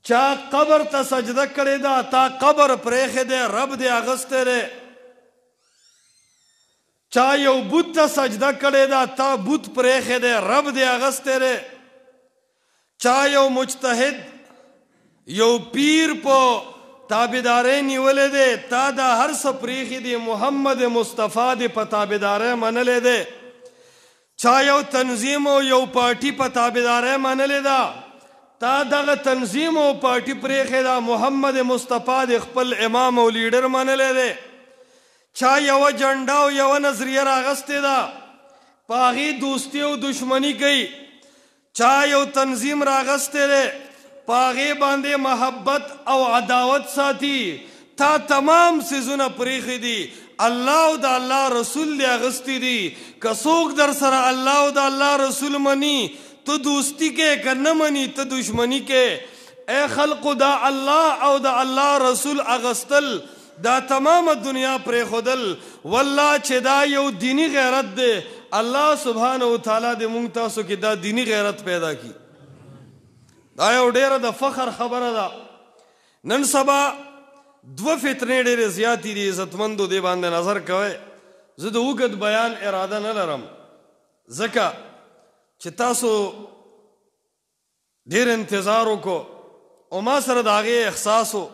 چا قبر ته سجده کړې ده تا قبر پرېښی دی رب دې اغستی دی چا یو بت ته سجده کړې ده تا بت پرېښی دی رب دې اغستی دی چا یو مجتهد یو پیر په تابعدارۍ نیولی دی تا دا هر څه پرېښي دي محمد مصطفی دې په تابعدارۍ منلی دی چا یو تنظیم او یو پارټي په تابعدارۍ منلی ده تا دغه تنظیم او پارټي پرېښې ده محمد مصطفی دې خپل امام او لیډر منلی دی چا یوه جنډه او یوه نظریه راغستې ده په هغې دوستي او دشمني کوي چا یو تنظیم راغستی دی په هغې باندې محبت او عداوت ساتي تا تمام څیزونه پرېښي دي الله او د الله رسول دې اغستی دي که څوک در سره الله او د الله رسول مني ته دوستی کې که نه مني ته دشمني کې ای خلقو دا الله او د الله رسول اغستل دا تمام دنیا پرېښودل والله چې دا یو دینی غیرت دی الله سبحانه وتعالی دې موږ تاسو کې دا دینی غیرت پیدا کړي دا یو ډېره د فخر خبره ده نن سبا دوه فتنې ډېرې زیاتې دي عزتمندو دې باندې نظر کوئ زه د اوږد بیان اراده نه لرم ځکه چې تاسو ډېر انتظار وکړو او ما سره د هغې احساس و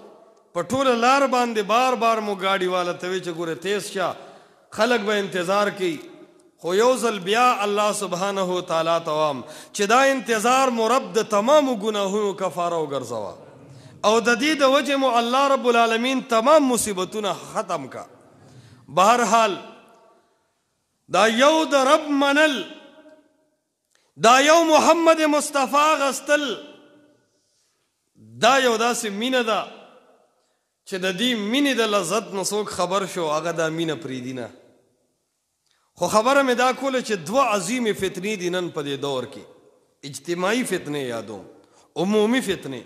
په ټوله لار باندې بار بار مو ګاډي والا ته وی چې ګوره تیز شه خلک به انتظار کوي خو یو ځل بیا الله سبحانه وتعالی ته وایم چې دا انتظار مو رب د تمامو ګناهونو کفاره وګرځوه او د دې د وجې مو الله رب العالمین تمام مصیبتونه ختم کا بهرحال دا یو د رب منل دا یو محمد مصطفی غستل دا یو داسې مینه ده چې د دې مینې د لذت نه څوک خبر شو هغه دا مینه پرېږدي نه خو خبره مې دا کوله چې دوه عظیمې فتنې دي نن په دې دور کې اجتماعي فتنې یادوم عمومي فتنې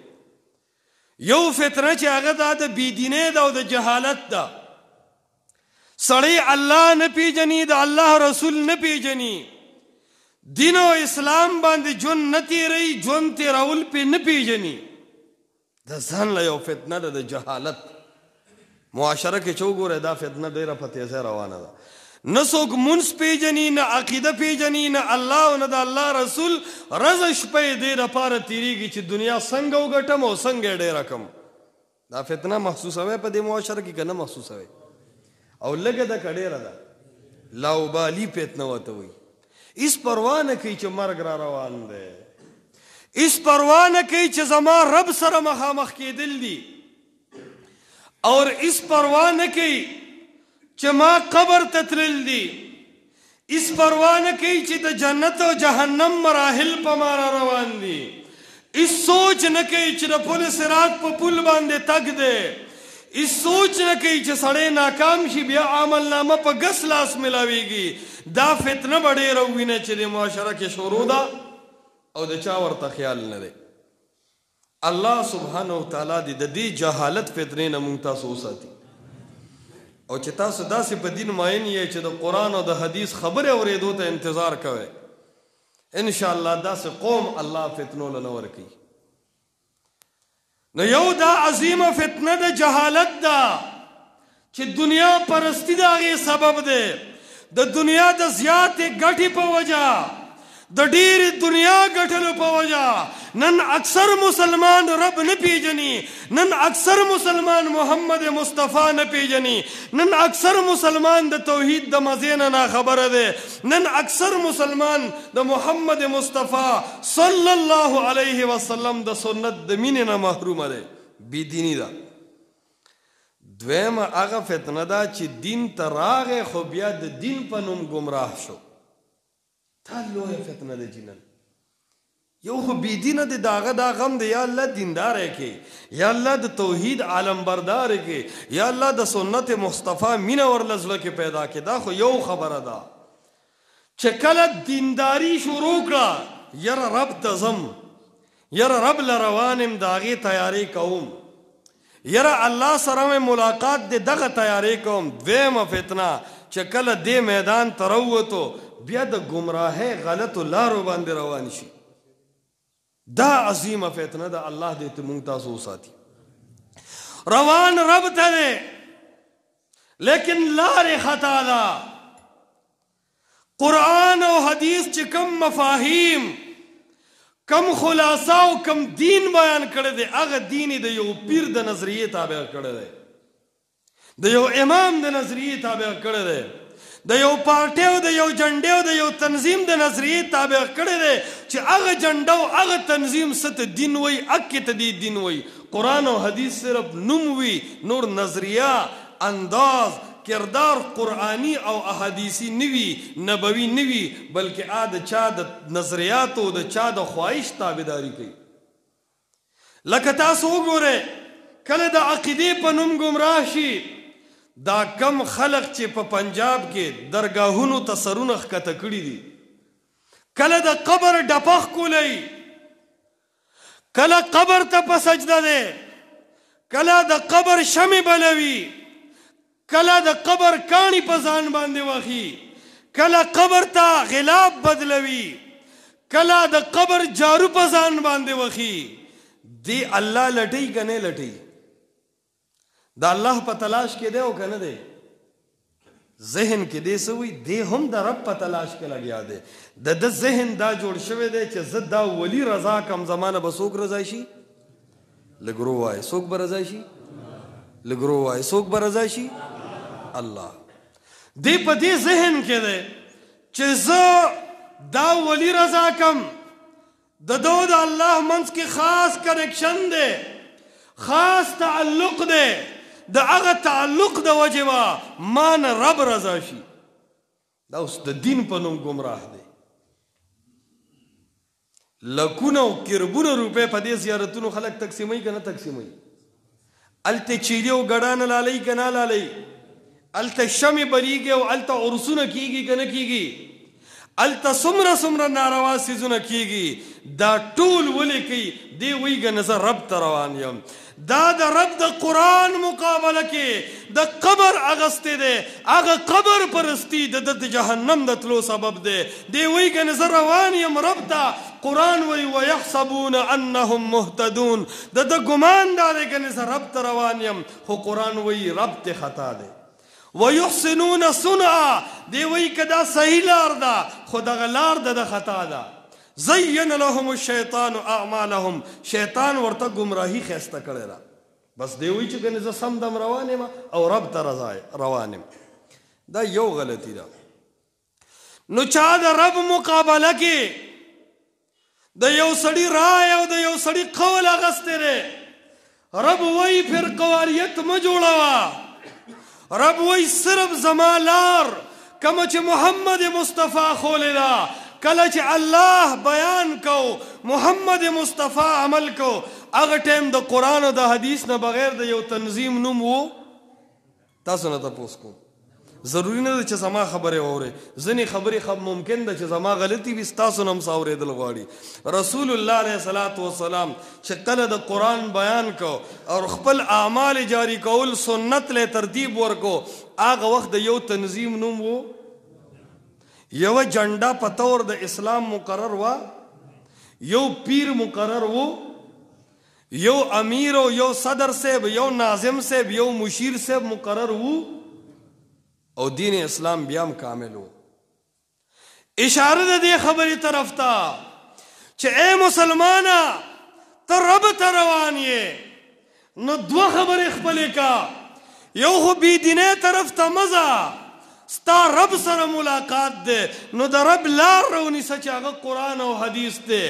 یو فتنه چې هغه دا د بېدینۍ ده او د جهالت ده سړی الله نه پیژني د الله رسول نه پیژني دین او اسلام باندې ژوند نه تېروي ژوند تېرول پې نه پیژني د ځان له یو فتنه ده د جهالت معاشره کې چې وګورئ دا فتنه ډېره په تیزۍ روانه ده نه څوک مونځ پیژني نه عقیده پیژني نه الله او نه د الله رسول ورځ شپه یې دې دپاره تېرېږي چې دنیا څنګه وګټم او څنګه یې ډېره کړم دا فتنه محسوسوئ په دې معاشره کې که نه محسوسوئ او لږه ده که ډېره ده لاوبالي فتنه ورته وایي هېڅ پروا نه کوي چې مرګ را روان دی هېڅ پروا نه کوي چې زما رب سره مخامخ کېدل دي اور هېڅ پروا نه کوي چې ما قبر ته تلل دي هېڅ پروا نه کوي چې د جنت او جهنم مراحل په ما را روان دي هېڅ سوچ نه کوي چې د پل صراط په پل باندې تګ دی هېڅ سوچ نه کوي چې سړی ناکام شي بیا عملنامه په ګس لاس میلاویږي دا فتنه به ډېره ووینه چې د معاشره کې شروع ده او د چا ورته خیال نه دی الله سبحانه وتعالی دې د دې جهالت فتنې نه موږ تاسو وساتي او چې تاسو داسې په دین ماین یې چې د قرآن او د حدیث خبرې اورېدو ته انتظار کوئ انشاءالله داسې قوم الله فتنو له نه ورکوي نو یو دا عظیمه فتنه د جهالت ده چې دنیا پرستی د هغې سبب دی د دنیا د زیاتې ګټې په وجه د ډېرې دنیا ګټلو په وجه نن اکثر مسلمان رب نه پیژني نن اکثر مسلمان محمد مصطفی نه پیژني نن اکثر مسلمان د توحید د مزې نه ناخبره دی نن اکثر مسلمان د محمد مصطفی صلی الله علیه وسلم د سنت د مینې نه محرومه دی بېدیني ده دویمه هغه فتنه ده چې دین ته راغی خو بیا د دین په نوم ګمراه شو دا لویه فتنه ده جنن یو خو بېدینه دی د هغه دا غم دی یا الله دینداره کې یا الله د توحید عالمبرداره کې یا الله د سنت مصطفی مینه ورله زړه کې پیدا کې دا خو یو خبره ده چې کله دینداري شروع کړه یره رب ته ځم یره رب له روان یم د هغې تیارې کوم یره الله سره مې ملاقات دی دغه تیارې کوم دویمه فتنه چې کله دې میدان ته راووتو بیا د ګمراهۍ غلطو لارو باندې روان شي دا عظیمه فتنه ده. الله دې ته مونږ تاسو وساتي. روان رب ته دی لیکن لارې خطا ده. قرآن او حدیث چې کم مفاهیم کم خلاصه او کم دین بیان کړی دی هغه دین د یو پیر د نظریې تابع کړی دی، د یو امام د نظریې تابع کړی دی، د یو پارټي او د یو جنډې او د یو تنظیم د نظریې تابع کړی دی چې هغه جنډه او هغه تنظیم ست دین وای اکه ته دی دین وای. قرآن او حدیث صرف نوم وی، نور نظریه انداز کردار قرآنی او احادیثی نوی نبوی نوی بلکہ آد چا د نظریات او د چا د خواہش تابعداری کوي. لکه تاسو وګوره کله د عقیدې په نوم گمراه شي دا کم خلق چې په پنجاب کې درگاهونو ته سرونه ښکته کړي دي، کله د قبر ډپخ کولی، کله قبر ته په سجده دی، کله د قبر شمع بلوي، کله د قبر کاڼي په ځان باندې وخي، کله قبر ته غلاب بدلوي، کله د قبر جارو په ځان باندې وخي. دی الله لټي کنه لټي، دا الله په تلاش کې دی او کنه دی ذهن کې دی سوی دی هم د رب په تلاش کې لګیا دی. د ذهن دا جوړ شوی دی چې زه دا ولی رضا کم زمانه به څوک رضا شي لګرو وای، څوک به رضا شي لګرو وای، څوک به رضا شي الله. دی په دې ذهن کې دی چې زه دا ولی رضا کم د دو د الله منځ کې خاص کنیکشن دی، خاص تعلق دی، د هغه تعلق د وجه مان رب رضا شي. دا اوس د دین په نوم گمراه دی. لکونه او کربونه روپے په دې زیارتونو خلک تقسیموي که نه تقسیموي؟ الته چیلي او ګډانه لالی که نه لالی؟ الته شمع بلیږي او الته عرسونه کیږي که نه کیږي؟ الته څومره څومره ناروا څیزونه کیږي؟ دا ټول ولې کوي؟ دی وایي که نه زه رب ته روان یم. دا د رب د قرآن مقابله کې د قبر اغستی دی، هغه قبر پرستی د جهنم د تلو سبب دی. دی وایي که نه زه روان یم رب ته. قرآن وایي ویحسبون انهم مهتدون، د ګمان دا دی که نه زه رب ته روان یم، خو قرآن وایي رب ته خطا دی. ویحسنون صنعا، دی وایي که دا صحیح لار ده خو دغه لار د خطا ده. زین لهم الشیطان اعمالهم، شیطان ورته گمراهی خسته کړی ده. بس دی وایي چې کنه زه سم دم روان یم او رب ته روان یم. دا یو غلطی ده. نو چا د رب مقابله کې د یو سړي رای او د یو سړي قول اغستی دی، رب وایي فرقواریت مه جوړوه. رب وایي صرف زما لار کومه چې محمد مصطفی ښولې ده، کله چې الله بیان کو محمد مصطفی عمل کو، هغه ټیم د قرآن او د حدیث نه بغیر د یو تنظیم نوم و؟ تاسو نه تپوس کوم. ضروري نه ده چې زما خبرې واورئ، ځینې خبرې ممکن ده چې زما غلطي وي، ستاسو نه هم څه اورېدل غواړي. رسول الله علیه الصلاة والسلام چې کله د قرآن بیان کو او خپل اعمال جاری کول سنت له ترتیب ورکو، هغه وخت د یو تنظیم نوم و؟ یو جنډا په طور د اسلام مقرر و، یو پیر مقرر و، یو امیر او یو صدر صاحب، یو ناظم صاحب، یو مشیر صاحب مقرر و، او دین اسلام بیام کامل و. اشاره د دې خبرې طرف ته چې اے مسلمانه ته رب ته روان یې، نو دوه خبرې خپلې کا. یو خو بې دینۍ طرف ته مزه، ستا رب سره ملاقات دی، نو د رب لار رونیسه چې هغه قرآن او حدیث دی.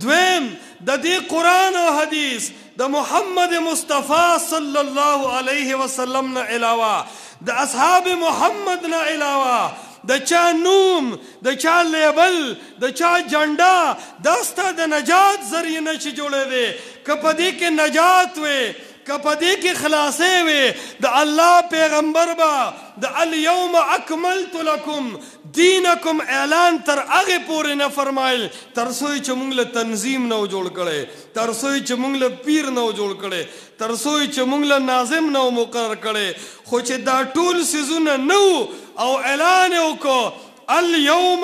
دویم د دې قرآن او حدیث د محمد مصطفی صلی الله علیه وسلم نه علاوه، د اصحاب محمد نه علاوه د چا نوم، د چا لیبل، د چا جنډا دا ستا د نجات ذریعه نه چې جوړی دی. که په دې کې نجات وی، که په دې کې خلاصې وی، د الله پیغمبر به د الیوم اکملت لکم دینکم اعلان تر هغې پورې نه فرمایل تر څو چې موږ له تنظیم نه و جوړ کړی، تر څو چې موږ له پیر نه و جوړ کړی، تر څو چې موږ له ناظم نه و مقرر کړی. خو چې دا ټول څیزونه نه و او اعلان یې وکړو الیوم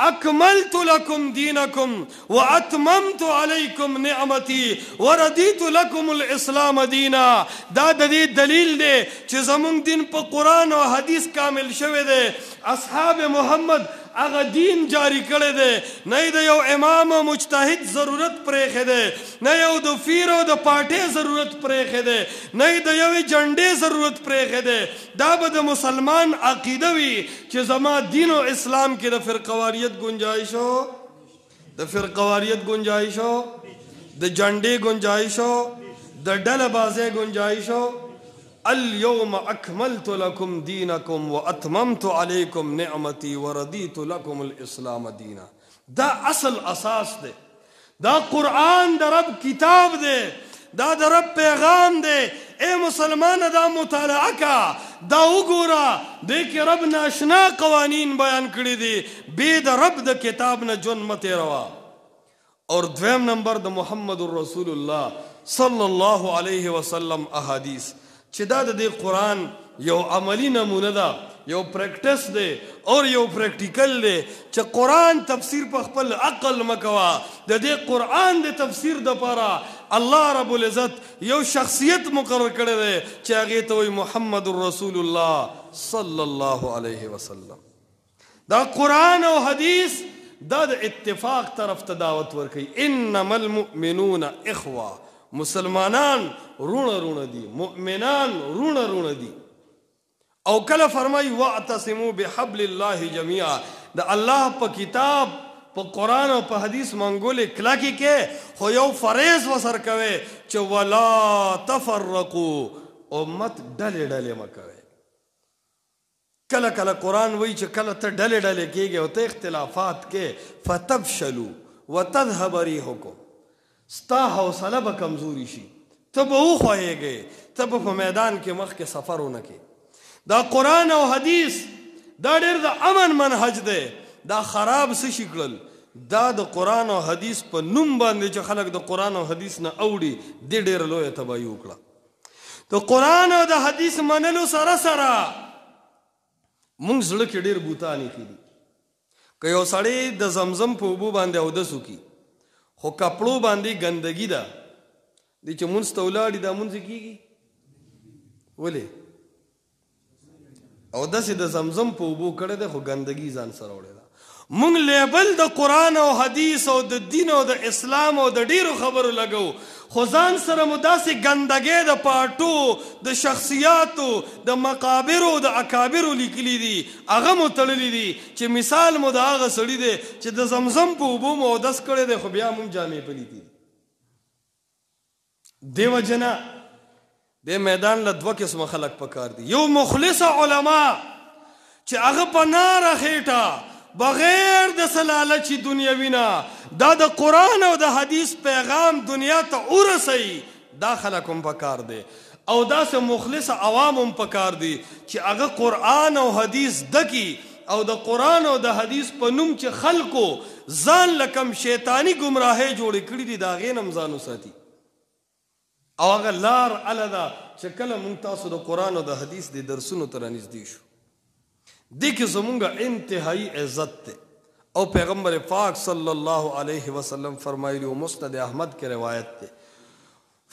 اکملت لکم دینکم واتممت علیکم نعمتی وردیت لکم الاسلام دینا. دا د دې دلیل دی چې زمونږ دین په قرآن او حدیث کامل شوی دی. اصحاب محمد هغه دین جاری کړی دی. نه د یو امام مجتهد ضرورت پرېښی دی، نه یو د پیر او د پاټۍ ضرورت پرېښی دی، نه د یوې جنډې ضرورت پرېښی دی. دا به د مسلمان عقیده وي چې زما دین او اسلام کې د فرقواریت گنجائش ہو، د فرقواریت گنجائش ہو، د جنډې گنجائش ہو، د ډله بازۍ گنجائش ہو. اليوم اکملت لکم دینکم واتممت علیکم نعمتی وردیت لکم الاسلام دینا. دا اصل اساس دے. دا قرآن دا رب کتاب دے، دا دا رب پیغام دے. اے مسلمان دا مطالعہ کا، دا اگورا دے کہ رب ناشنا قوانین بیان کری دی. بے دا رب دا کتاب نا جن متے روا. اور دویم نمبر دا محمد رسول اللہ صلی اللہ علیہ وسلم احادیث چې دا د دې قرآن یو عملی نمونه ده، یو پریکټس دی اور یو پریکټیکل دی. چې قرآن تفسیر په خپل عقل مکوا، د دې قرآن د تفسیر دپاره الله رب العزت یو شخصیت مقرر کړی دی چې هغې ته وایي محمد رسول الله صلی الله علیه وسلم. دا قرآن او حدیث دا د اتفاق طرف ته دعوت ورکوي. انما المؤمنون اخوه، مسلمانان رونه رونه دي، مؤمنان رونه رونه دي. او کله فرمای واعتصموا بحبل الله جميعا، د الله په کتاب په قرآن او په حدیث منګولې کلکې کې، خو یو فریض وسر کوي چې ولا تفرقوا، امت ډلې ډلې مه کوئ. کله کله قرآن وایي چې کله ته ډلې ډلې کېږي او ته اختلافات کې فتفشلوا وتذهب ريحكم، ستا حوصله به کمزوري شي، ته به وخوایېږې، ته به په میدان کې مخکې سفر ونه کې. دا قرآن او حدیث دا ډېر د امن منهج دی. دا خراب څه شي کړل؟ دا د قرآن او حدیث په نوم باندې چې خلک د قرآن او حدیث نه اوړي، دې ډېره لویه تباهي وکړه. د قرآن او د حدیث منلو سره سره مونږ زړه کې ډېر بوتان ایښي دي. که یو سړی د زمزم په اوبو باندې اودس وکړي خو کپړو باندې ګندګي ده، دی چې مونځ ته ولاړي دا مونځ کېږي ولې؟ او داسې د زمزم په اوبو کړی دی خو ګندګي ځان سره وړې ده. مونږ لیبل د قرآن او حدیث او د دین او د اسلام او د ډیرو خبرو لګو، خو ځان سره مو داسې ګندګۍ د پاټو، د شخصیاتو، د مقابرو، د اکابرو لیکلي دي، هغه مو تړلي دي چې مثال مو د هغه سړي دی چې د زمزم په اوبو مو اودس کړی دی خو بیا مونږ جامې پلیتې دي. دې وجه نه دې میدان له دوه قسمه خلک پکار دي. یو مخلص علما چې هغه په ناره خېټه بغیر د سلالچی دنیاوی نه دا د قرآن او د حدیث پیغام دنیا ته ورسوي، دا خلک هم پکار دی. او داسې مخلص عوام هم پکار دي چې هغه قرآن او حدیث دکی او د قرآن او د حدیث په نوم چې خلکو ځان لکم شیطانی گمراهۍ جوړې کړي دي، د هغې نه هم ځان وساتي. او هغه لار اله ده چې کله مونږ تاسو د قرآن او د حدیث د درسونو ته رانږدې شو، دې کې زمونږ انتهایی عزت دی. او پیغمبر پاک صلی الله علیہ وسلم فرمایلی، مسند احمد کې روایت دی،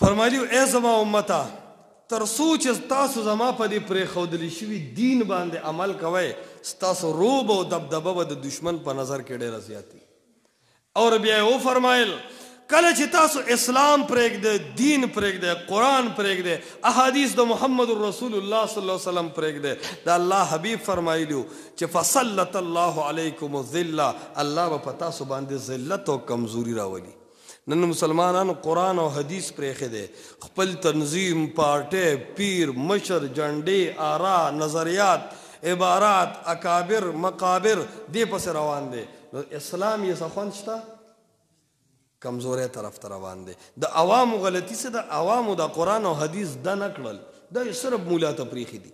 فرمایلی اے زما امتا تر څو چې تاسو زما په دې پرېښودلی شوي دین باندې عمل کوئ، ستاسو روب او دبدبه به د دشمن په نظر کې ډېره زیاتي. اور بیا یې وفرمایل کله چې تاسو اسلام پرېږدئ، دین پرېږدئ، قرآن پرېږدئ، احادیث د محمد رسول الله صلی الله علیه وسلم پرېږدئ، د الله حبیب فرمایلیو چې فسلط الله علیکم الذله، الله به په تاسو باندې ذلت او کمزوري راولي. نن مسلمانانو قرآن او حدیث پرېښی دی، خپل تنظیم، پارټۍ، پیر، مشر، جنډې، آرا، نظریات، عبارات، اکابر، مقابر دې پسې روان دی. نو اسلام یې څه خوند شته؟ کمزورۍ طرف ته روان دی. د عوامو غلطي څه ده؟ عوامو د قرآن او حدیث دا نه کړل، دا یې صرف مولا ته پرېښي دي.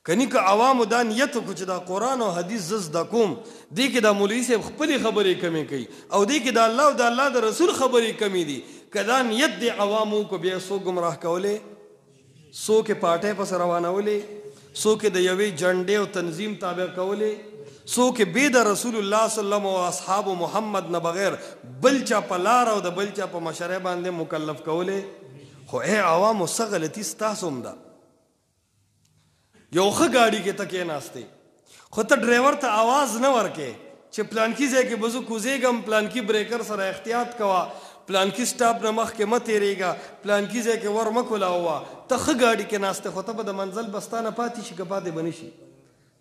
کنی که عوامو دا نیت وکړو چې دا قرآن او حدیث زه زده کوم، دې کې دا مولوي صاحب خپلې خبرې کمې کوي او دې کې د الله او د الله د رسول خبرې کمې دي. که دا نیت د عوامو کو بیا څوک ګمراه کولی، څوک یې پاټۍ پسې روانولی، څوک یې د یوې جنډې او تنظیم تابع کولی، څوک بې د رسول الله صلی الله علیه وسلم او اصحاب محمد نه بغیر بل چا په لار او د بل چا په مشره باندې مکلف کولې خو اے عوامو څه غلطي ستاسو هم ده یو ښه ګاډي کې ته کېناستې خو ته ډرایور ته آواز نه ورکې چې پلانکي ځای کې به زه کوزېږم پلانکي بریکر سره احتیاط کوه پلانکي سټاپ نه مخکې مه تېرېږه پلانکي ځای کې ور مه کولاوه ته ښه ګاډي کې ناستې خو ته به د منزل بستانه پاتې شي که پاتې به نه شي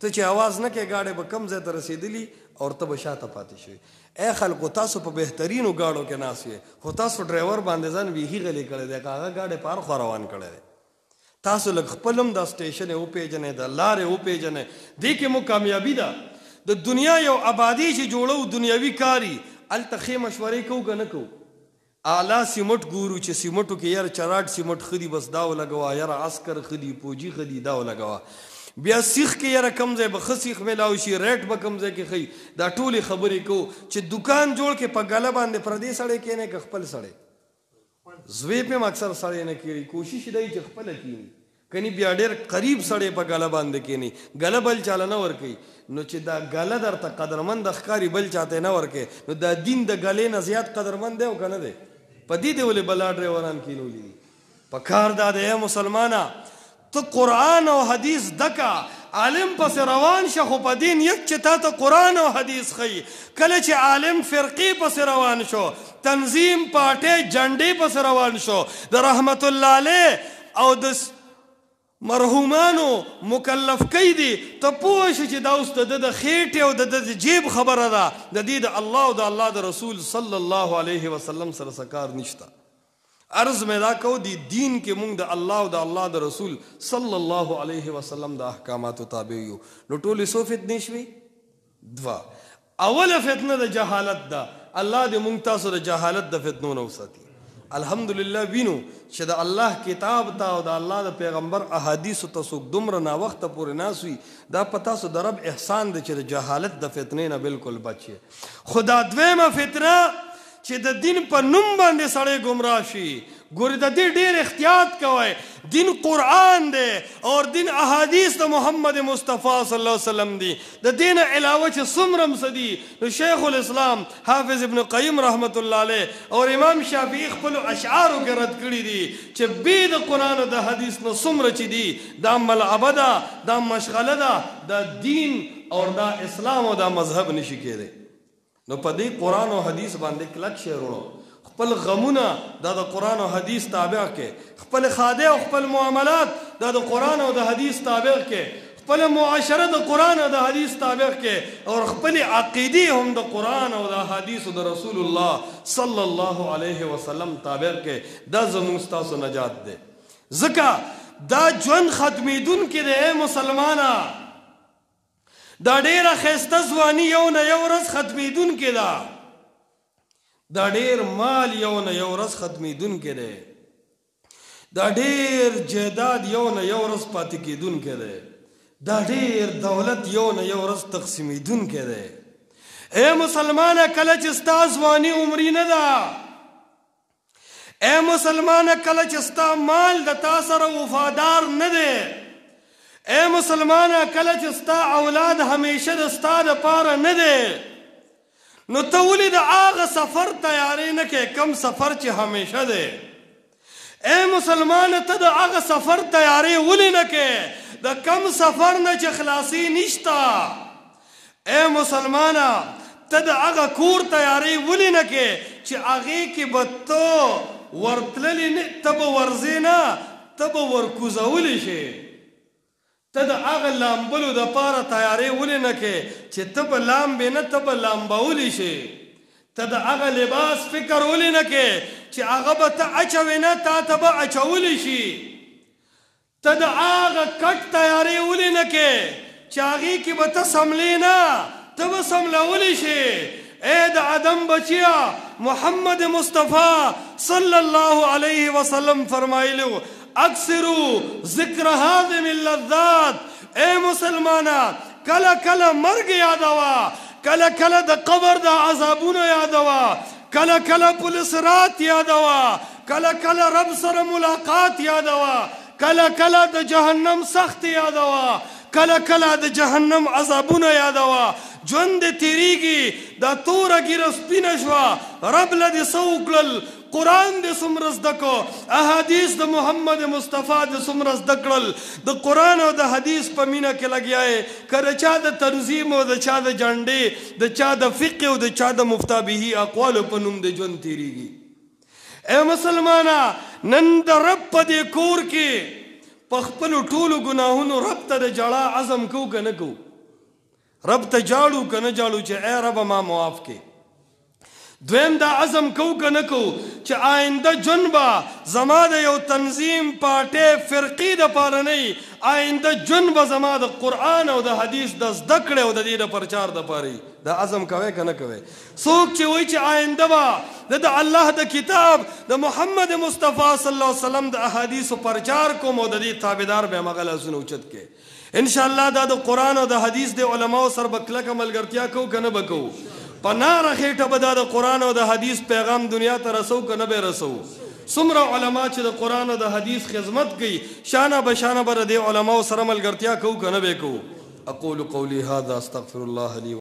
ته چې آواز نه کوې ګاډی به کم ځای ته رسېدلي او ته به شاته پاتې شوي ای خلکو تاسو په بهترینو ګاډو کې ناست وې خو تاسو ډرایور باندې ځان بیخي غلی کړی دی که هغه ګاډی په هر خوا روان کړی دی تاسو لږ خپل هم دا سټیشن یې وپېژنئ د لارې وپېژنئ دې کې مو کامیابي ده د دنیا یو آبادي چې جوړو دنیاوي کاري هلته ښې مشورې کوو که نه کوو اعلی سیمټ ګورو چې سیمټو کې یاره چراټ سیمټ ښه دي بس دا ولګوه یاره عسکر ښه دي فوجي ښه دي دا ولګوه بیا سیخ کې یاره کم ځای به ښه سیخ میلاو شي ریټ به کم ځای کې ښي دا ټولې خبرې کوو چې دکان جوړ کې په ګله باندې پردې سړی کېنی که خپل سړی زوی پې هم اکثر سړی نه کېږي کوشش دی چې خپله کېني کني بیا ډېر قریب سړی په ګله باندې کېني ګله بل چاله نه ورکوي نو چې دا ګله درته قدرمند ښکاري بل چاته نه ورکوي نو دا دین د ګلې نه زیات قدرمند دی او که نه دی په دې دی ولې بلا ډرایوران کېنولي دي په کار دا دی ای مسلمانه ته قرآن او حدیث دکا عالم پس روان شه خو په دین یک چې تا ته قرآن او حدیث ښیي کله چې عالم فرقې پس روان شو تنظیم پارټۍ جنډې پس روان شو د رحمت الله علیه او د مرحومانو مکلف کوي دي ته پوه شي چې دا اوس د ده د خېټې او د ده د جیب خبره ده د دې د الله او د الله د رسول صلی الله علیه وسلم سره څه کار نشته عرض مې دا کو دی دین کې مونږ د الله او د الله د رسول صلی الله علیه وسلم د احکاماتو تابع یو نو ټولې څو فتنې شوې دوه اوله فتنه د جهالت ده الله دې مونږ تاسو د جهالت د فتنو نه وساتي الحمدلله وینو چې د الله کتاب ته او د الله د پیغمبر احادیثو ته څوک دومره ناوخته پورې ناست وي دا په تاسو د رب احسان دی چې د جهالت د فتنې نه بالکل بچ یې خو دا دویمه فتنه چې د دین په نوم باندې سړی ګمراه شي ګورې د دې ډېر احتیاط کوئ دین قرآن دی او دین احادیث د محمد مصطفی صلی الله علیه وسلم دی د دین علاوه چې څومره څه دي نو شیخ الاسلام حافظ ابن قیم رحمت الله علیه او امام شافعي خپلو اشعارو کې رد کړي دي چې بې د قرآن او د حدیث نه څومره چې دي دا ملعبه ده دا مشغله ده دا دین او دا اسلام او دا مذهب نشي کېدی نو په دې قرآن او حدیث باندې کلک شی وروړو خپل غمونه دا د قرآن او حدیث تابع کې خپل خاده او خپل معاملات دا د قرآن او د حدیث تابع کې خپل معاشره د قرآن او د حدیث تابع کې او خپل عقیده هم د قرآن او د حدیث او د رسول الله صلی الله علیه وسلم تابع کې دا زموږ ستاسو نجات دی ځکه دا ژوند ختمېدون کې دی ای مسلمانه دا ډېره ښایسته ځواني یو نه یو ورځ ختمېدونکې ده دا ډېر مال یو نه یو ورځ ختمېدونکی دی دا ډېر جایداد یو نه یو ورځ پاتې کېدونکی دی دا ډېر دولت یو نه یو ورځ تقسیمېدونکی دی ای مسلمانه کله چې ستا ځواني عمري نه ده ای مسلمانه کله چې ستا مال د تا سره وفادار نه دی اے مسلمانه کله چې ستا اولاد همیشه د ستا دپاره نه دی نو ته ولې د هغه سفر تیاری نه کوې کم سفر چې همیشه دی اے مسلمانه ته د هغه سفر تیاری ولې نه کوې د کم سفر نه چې خلاصي نشته اے مسلمانه ته د هغه کور تیاری ولې نه کوې چې هغې کې به ته ورتللی نه ته به ورځې نه ته به ورکوزولی شې ته د هغه لامبلو دپاره تیاری ولې نه کوې چې ته به لامبې نه ته به لامبولی شې ته د هغه لباس فکر ولې نه کوې چې هغه به ته اچوې نه تا ته به اچولی شي ته د هغه کټ تیاری ولې نه کوې چې هغې کې به ته سملې نه ته به سملولی شې اے د آدم بچیا محمد مصطفی صلی الله علیه وسلم فرمایلو اکثرو ذکر هاضم اللذات اے مسلمانا کله کله مرگ یادوا کله کله د قبر د عذابونو یادوا کله کله پولیس رات یادوا کله کله رب سره ملاقات یادوا کله کله د جهنم سخت یادوا کله کله د جهنم عذابونه یادوا ژوند دې تیریږي دا توره ږیره سپینه شوه رب له دې څه وکړل قرآن دې څومره زده کو احادیث د محمد مصطفی دې څومره زده کړل د قرآن او د حدیث په مینه کې لګیا یې که د چا د تنظیم او د چا د جنډې د چا د فقه او د چا د مفتابهي اقوالو په نوم د ژوند تیریږي اے مسلمانا نن د رب په دې کور کې په خپلو ټولو ګناهونو رب ته د جړا عزم کو که نه کو رب ته جاړو که نه جاړو چې اے رب ما معاف کې دویم دا عزم کو که نه کو چې آینده ژوند به زما د یو تنظیم پارټۍ فرقې دپاره نه وي آینده ژوند به زما د قرآن او د حدیث د زده کړې او د دې د پرچار دپاره وي دا عزم کوئ که نه کوئ څوک چې وایي چې آینده به د الله د کتاب د محمد مصطفی صلی الله علیه وسلم د احادیثو پرچار کوم او د دې تابعدار به هغه لاسونه اوچت کې انشاءالله دا د قرآن او د حدیث د علماو سره به کلکه ملګرتیا کوو که نه به کوو په ناره خېټه به دا د قرآن او د حدیث پیغام دنیا ته رسو که نه به رسو څومره علما چې د قرآن او د حدیث خدمت کوي شانه به شانه به د دې علماو سره ملګرتیا کوو که نه به کوو اقول قولي هذا استغفر الله لي